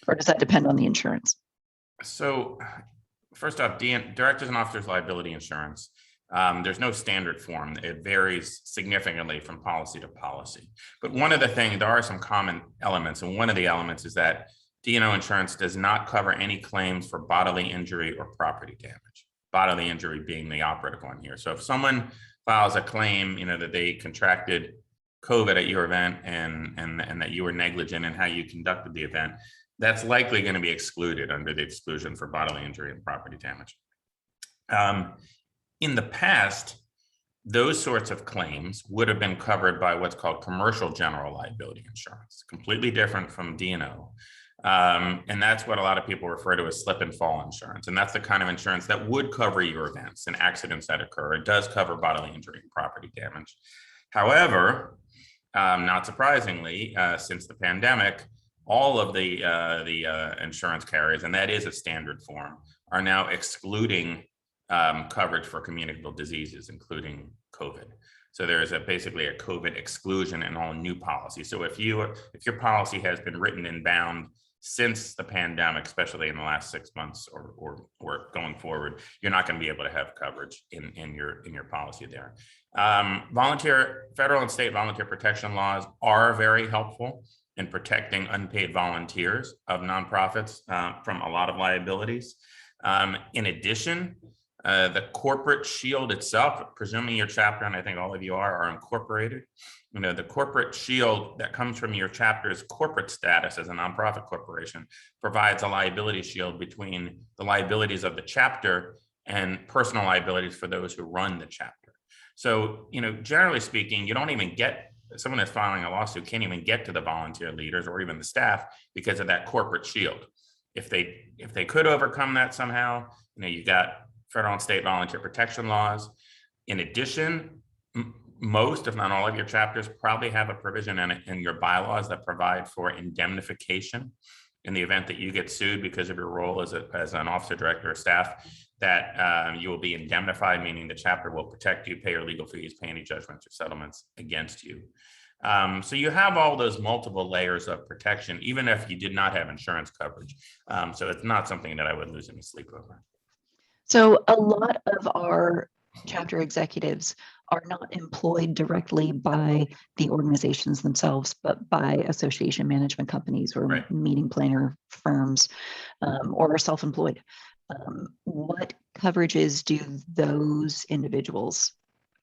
Speaker 1: Or does that depend on the insurance?
Speaker 3: So first off, directors and officers liability insurance, there's no standard form. It varies significantly from policy to policy. But one of the things, there are some common elements, and one of the elements is that D&O insurance does not cover any claims for bodily injury or property damage. Bodily injury being the operative one here. So if someone files a claim, you know, that they contracted COVID at your event and that you were negligent in how you conducted the event, that's likely going to be excluded under the exclusion for bodily injury and property damage. In the past, those sorts of claims would have been covered by what's called commercial general liability insurance, completely different from D&O. And that's what a lot of people refer to as slip and fall insurance. And that's the kind of insurance that would cover your events and accidents that occur. It does cover bodily injury and property damage. However, not surprisingly, since the pandemic, all of the insurance carriers, and that is a standard form, are now excluding coverage for communicable diseases, including COVID. So there is basically a COVID exclusion in all new policies. So if your policy has been written and bound since the pandemic, especially in the last 6 months or going forward, you're not going to be able to have coverage in your policy there. Federal and state volunteer protection laws are very helpful in protecting unpaid volunteers of nonprofits from a lot of liabilities. In addition, the corporate shield itself, presuming your chapter, and I think all of you are incorporated, the corporate shield that comes from your chapter's corporate status as a nonprofit corporation provides a liability shield between the liabilities of the chapter and personal liabilities for those who run the chapter. So, generally speaking, you don't even get, someone that's filing a lawsuit can't even get to the volunteer leaders or even the staff because of that corporate shield. If they could overcome that somehow, you got federal and state volunteer protection laws. In addition, most, if not all of your chapters probably have a provision in your bylaws that provide for indemnification in the event that you get sued because of your role as an officer, director, or staff, that you will be indemnified, meaning the chapter will protect you, pay your legal fees, pay any judgments or settlements against you. So you have all those multiple layers of protection, even if you did not have insurance coverage. So it's not something that I would lose any sleep over.
Speaker 1: So a lot of our chapter executives are not employed directly by the organizations themselves, but by association management companies or
Speaker 3: Right.
Speaker 1: meeting planner firms, or are self-employed. What coverages do those individuals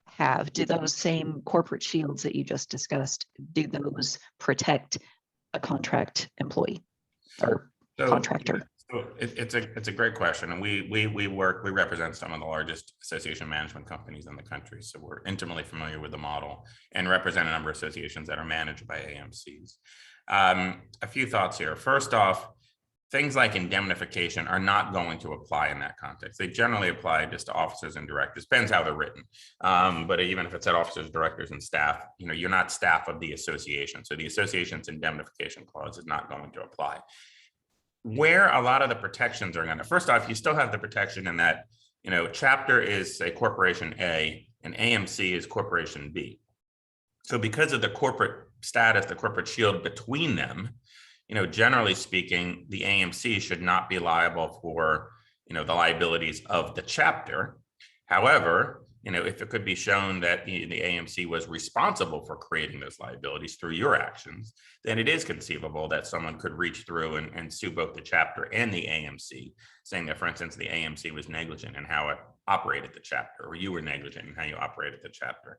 Speaker 1: have? Do those same corporate shields that you just discussed, do those protect a contract employee or contractor?
Speaker 3: So it's a great question, and we represent some of the largest association management companies in the country, so we're intimately familiar with the model and represent a number of associations that are managed by AMCs. A few thoughts here. First off, things like indemnification are not going to apply in that context. They generally apply just to officers and directors. Depends how they're written, but even if it's at officers, directors, and staff, you're not staff of the association, so the association's indemnification clause is not going to apply. Where a lot of the protections are going to, first off, you still have the protection in that, chapter is a corporation A and AMC is corporation B. So because of the corporate status, the corporate shield between them, generally speaking, the AMC should not be liable for, the liabilities of the chapter. However, if it could be shown that the AMC was responsible for creating those liabilities through your actions, then it is conceivable that someone could reach through and sue both the chapter and the AMC, saying that, for instance, the AMC was negligent in how it operated the chapter, or you were negligent in how you operated the chapter.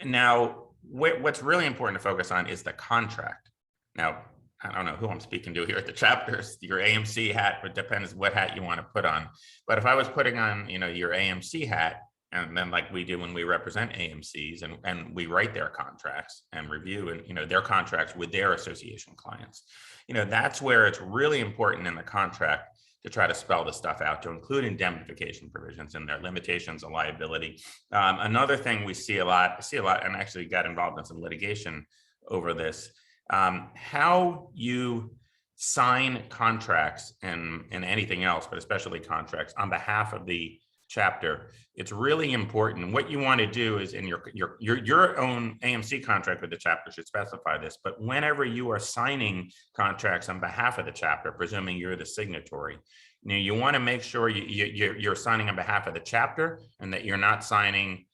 Speaker 3: Now, what's really important to focus on is the contract. Now, I don't know who I'm speaking to here at the chapters, your AMC hat, but depends what hat you want to put on. But if I was putting on, your AMC hat, and then like we do when we represent AMCs and we write their contracts and review and, their contracts with their association clients, that's where it's really important in the contract to try to spell this stuff out, to include indemnification provisions and their limitations of liability. Another thing we see a lot, and actually got involved in some litigation over this, how you sign contracts and anything else, but especially contracts on behalf of the chapter. It's really important. What you want to do is in your own AMC contract with the chapter should specify this, but whenever you are signing contracts on behalf of the chapter, presuming you're the signatory, you want to make sure you're signing on behalf of the chapter and that you're not signing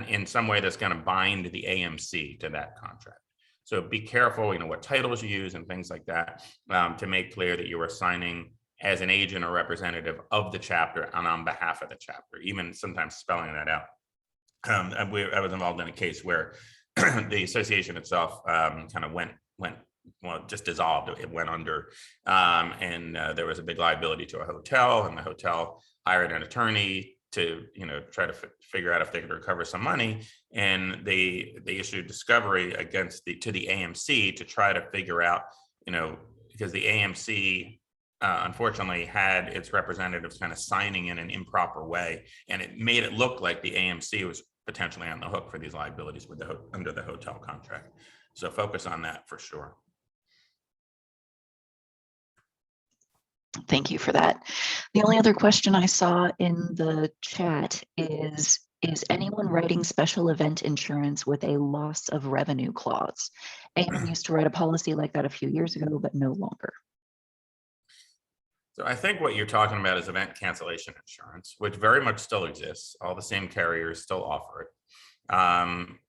Speaker 3: in some way that's going to bind the AMC to that contract. So be careful, what titles you use and things like that, to make clear that you are signing as an agent or representative of the chapter and on behalf of the chapter, even sometimes spelling that out. I was involved in a case where the association itself kind of went just dissolved. It went under, and there was a big liability to a hotel, and the hotel hired an attorney to try to figure out if they could recover some money, and they issued discovery to the AMC to try to figure out, because the AMC unfortunately had its representatives kind of signing in an improper way, and it made it look like the AMC was potentially on the hook for these liabilities under the hotel contract. So focus on that for sure.
Speaker 1: Thank you for that. The only other question I saw in the chat is anyone writing special event insurance with a loss of revenue clause? Eamon used to write a policy like that a few years ago, but no longer.
Speaker 3: So I think what you're talking about is event cancellation insurance, which very much still exists. All the same carriers still offer it.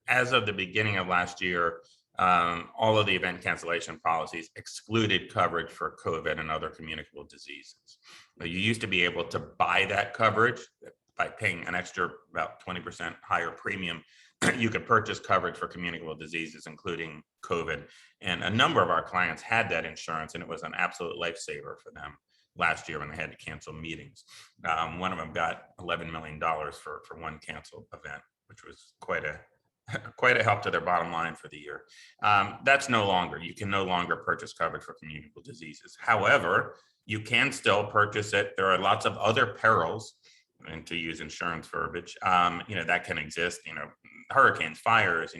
Speaker 3: As of the beginning of last year, all of the event cancellation policies excluded coverage for COVID and other communicable diseases. Now, you used to be able to buy that coverage by paying an extra about 20% higher premium. You could purchase coverage for communicable diseases, including COVID. And a number of our clients had that insurance, and it was an absolute lifesaver for them last year when they had to cancel meetings. One of them got $11 million for one canceled event, which was quite a help to their bottom line for the year. That's no longer. You can no longer purchase coverage for communicable diseases. However, you can still purchase it. There are lots of other perils, and to use insurance verbiage, that can exist. Hurricanes, fires,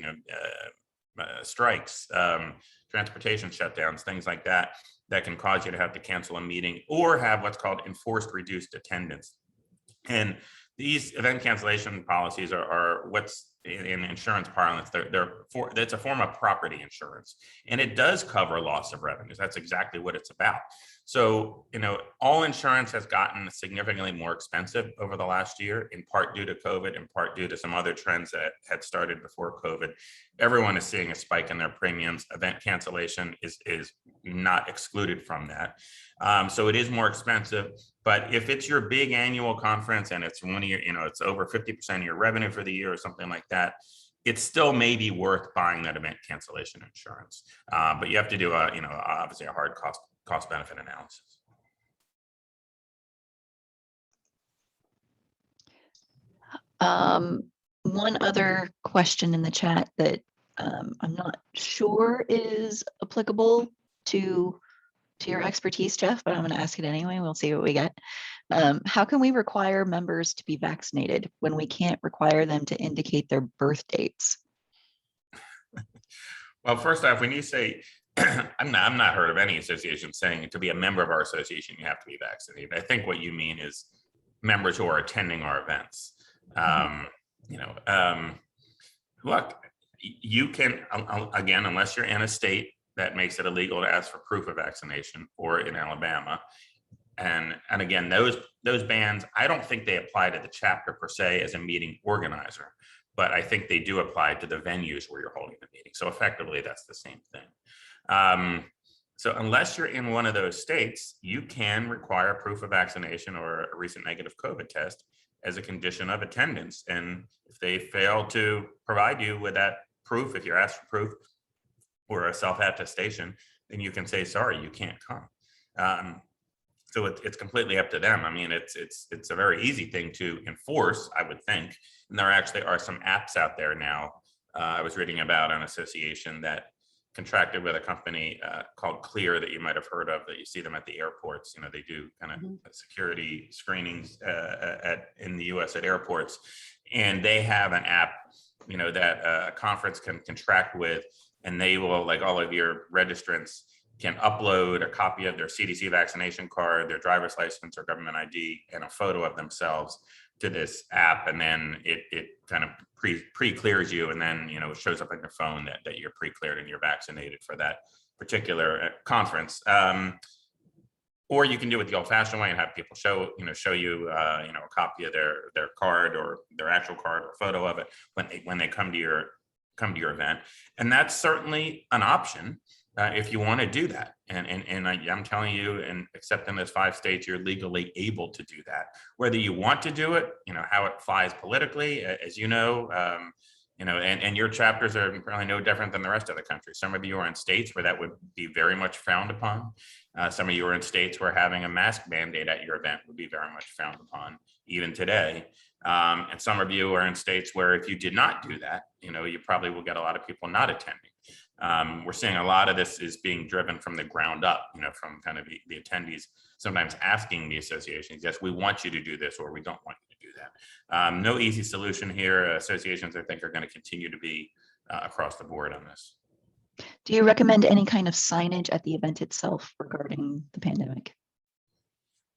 Speaker 3: strikes, transportation shutdowns, things like that, that can cause you to have to cancel a meeting or have what's called enforced reduced attendance. And these event cancellation policies are what's in insurance parlance, it's a form of property insurance, and it does cover loss of revenues. That's exactly what it's about. So, all insurance has gotten significantly more expensive over the last year, in part due to COVID, in part due to some other trends that had started before COVID. Everyone is seeing a spike in their premiums. Event cancellation is not excluded from that. So it is more expensive, but if it's your big annual conference and it's one of your, it's over 50% of your revenue for the year or something like that, it still may be worth buying that event cancellation insurance. But you have to do obviously a hard cost benefit analysis.
Speaker 1: One other question in the chat that I'm not sure is applicable to your expertise, Jeff, but I'm going to ask it anyway. We'll see what we get. How can we require members to be vaccinated when we can't require them to indicate their birth dates?
Speaker 3: Well, first off, when you say, I'm not heard of any association saying to be a member of our association, you have to be vaccinated. I think what you mean is members who are attending our events. Look, you can, again, unless you're in a state that makes it illegal to ask for proof of vaccination, or in Alabama. And again, those bans, I don't think they apply to the chapter per se as a meeting organizer, but I think they do apply to the venues where you're holding the meeting. So effectively, that's the same thing. So unless you're in one of those states, you can require proof of vaccination or a recent negative COVID test as a condition of attendance. And if they fail to provide you with that proof, if you're asked for proof, or a self-attestation, then you can say, sorry, you can't come. So it's completely up to them. I mean, it's a very easy thing to enforce, I would think. And there actually are some apps out there now. I was reading about an association that contracted with a company called Clear that you might have heard of, that you see them at the airports. They do kind of security screenings in the US at airports. And they have an app, that a conference can contract with, and they will, like all of your registrants, can upload a copy of their CDC vaccination card, their driver's license or government ID, and a photo of themselves to this app. And then it kind of pre-clears you, and then, it shows up on your phone that you're pre-cleared and you're vaccinated for that particular conference. Or you can do it the old-fashioned way and have people show you a copy of their card, or their actual card, or photo of it when they come to your event. And that's certainly an option if you want to do that. And I'm telling you, and except in those 5 states, you're legally able to do that. Whether you want to do it, how it flies politically, as and your chapters are probably no different than the rest of the country. Some of you are in states where that would be very much frowned upon. Some of you are in states where having a mask mandate at your event would be very much frowned upon, even today. And some of you are in states where if you did not do that, you probably will get a lot of people not attending. We're seeing a lot of this is being driven from the ground up, from kind of the attendees sometimes asking the associations, yes, we want you to do this, or we don't want you to do that. No easy solution here. Associations, I think, are going to continue to be across the board on this.
Speaker 1: Do you recommend any kind of signage at the event itself regarding the pandemic?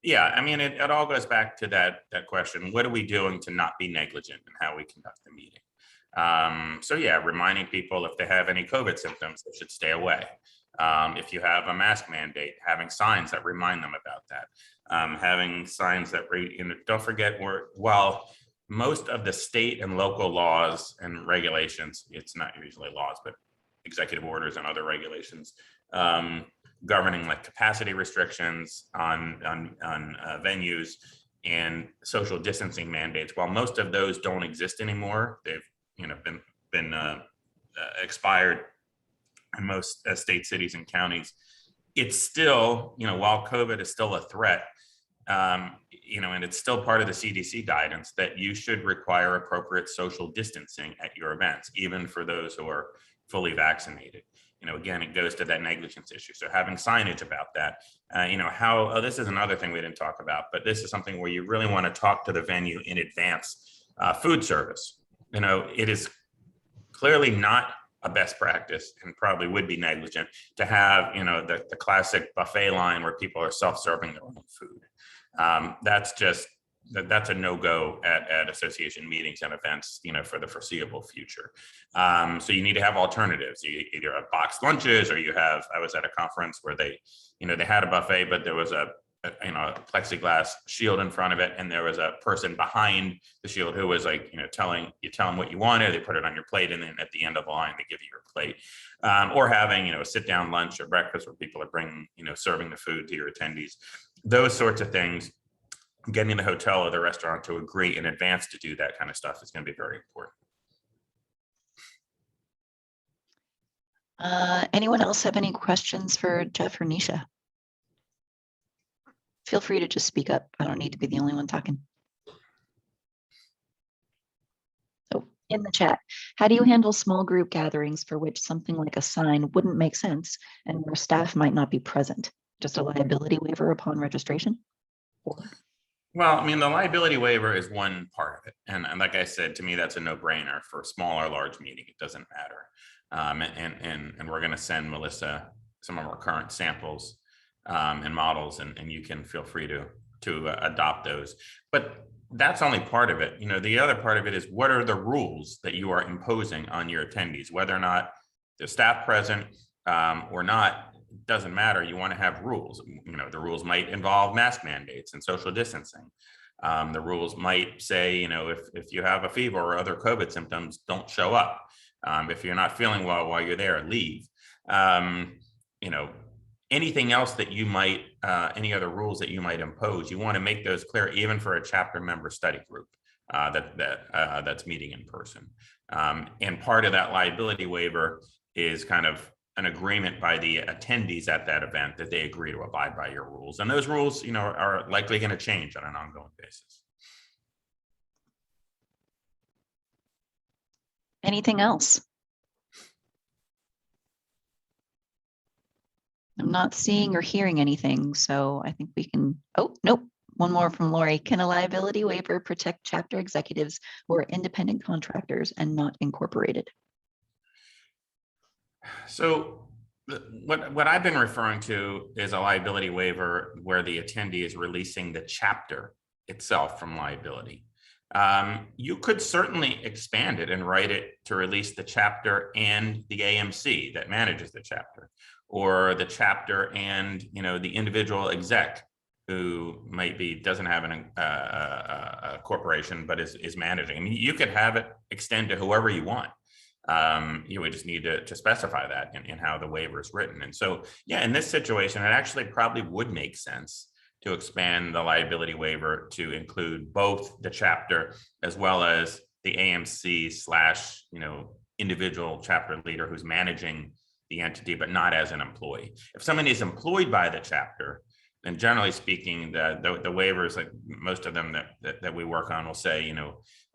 Speaker 3: Yeah, I mean, it all goes back to that question. What are we doing to not be negligent in how we conduct the meeting? So yeah, reminding people if they have any COVID symptoms, they should stay away. If you have a mask mandate, having signs that remind them about that. Having signs that don't forget while most of the state and local laws and regulations, it's not usually laws, but executive orders and other regulations, governing like capacity restrictions on venues and social distancing mandates. While most of those don't exist anymore, they've been expired in most state, cities, and counties. It's still, while COVID is still a threat, and it's still part of the CDC guidance that you should require appropriate social distancing at your events, even for those who are fully vaccinated. Again, it goes to that negligence issue. So having signage about that, this is another thing we didn't talk about, but this is something where you really want to talk to the venue in advance. Food service, it is clearly not a best practice and probably would be negligent to have, the classic buffet line where people are self-serving their own food. That's a no-go at association meetings and events, for the foreseeable future. So you need to have alternatives. You either have boxed lunches, or I was at a conference where they had a buffet, but there was a plexiglass shield in front of it, and there was a person behind the shield who was like, tell them what you wanted, they put it on your plate, and then at the end of the line they give you your plate. Or having a sit-down lunch or breakfast where people are bringing, serving the food to your attendees. Those sorts of things. Getting the hotel or the restaurant to agree in advance to do that kind of stuff is going to be very important.
Speaker 1: Anyone else have any questions for Jeff or Nisha? Feel free to just speak up. I don't need to be the only one talking. Oh, in the chat, how do you handle small group gatherings for which something like a sign wouldn't make sense and where staff might not be present? Just a liability waiver upon registration?
Speaker 3: Well, I mean, the liability waiver is one part of it. And like I said, to me, that's a no-brainer. For a small or large meeting, it doesn't matter. And we're going to send Melissa some of our current samples and models, and you can feel free to adopt those. But that's only part of it. The other part of it is, what are the rules that you are imposing on your attendees? Whether or not the staff present or not, doesn't matter. You want to have rules. The rules might involve mask mandates and social distancing. The rules might say, if you have a fever or other COVID symptoms, don't show up. If you're not feeling well while you're there, leave. Anything else that you might, any other rules that you might impose, you want to make those clear, even for a chapter member study group that's meeting in person. And part of that liability waiver is kind of an agreement by the attendees at that event that they agree to abide by your rules. And those rules, are likely going to change on an ongoing basis.
Speaker 1: Anything else? I'm not seeing or hearing anything, so I think we can, oh, nope. One more from Lori. Can a liability waiver protect chapter executives who are independent contractors and not incorporated?
Speaker 3: So what I've been referring to is a liability waiver where the attendee is releasing the chapter itself from liability. You could certainly expand it and write it to release the chapter and the AMC that manages the chapter, or the chapter and the individual exec who doesn't have a corporation but is managing. I mean, you could have it extend to whoever you want. You would just need to specify that in how the waiver is written. And so, yeah, in this situation, it actually probably would make sense to expand the liability waiver to include both the chapter as well as the AMC / individual chapter leader who's managing the entity, but not as an employee. If someone is employed by the chapter, then generally speaking, the waivers, like most of them that we work on, will say,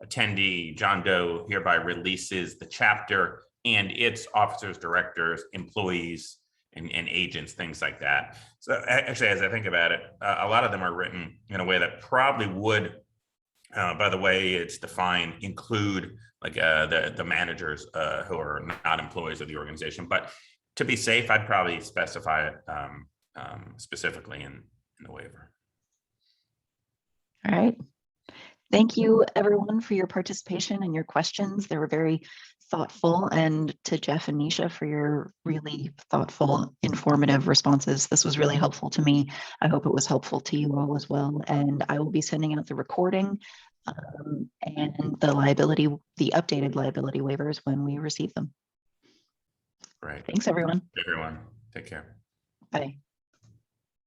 Speaker 3: attendee John Doe hereby releases the chapter and its officers, directors, employees, and agents, things like that. So actually, as I think about it, a lot of them are written in a way that probably would, by the way it's defined, include like the managers who are not employees of the organization. But to be safe, I'd probably specify it specifically in the waiver.
Speaker 1: All right. Thank you, everyone, for your participation and your questions. They were very thoughtful. And to Jeff and Nisha for your really thoughtful, informative responses. This was really helpful to me. I hope it was helpful to you all as well. And I will be sending out the recording and the updated liability waivers when we receive them.
Speaker 3: Right.
Speaker 1: Thanks, everyone.
Speaker 3: Everyone, take care.
Speaker 1: Bye.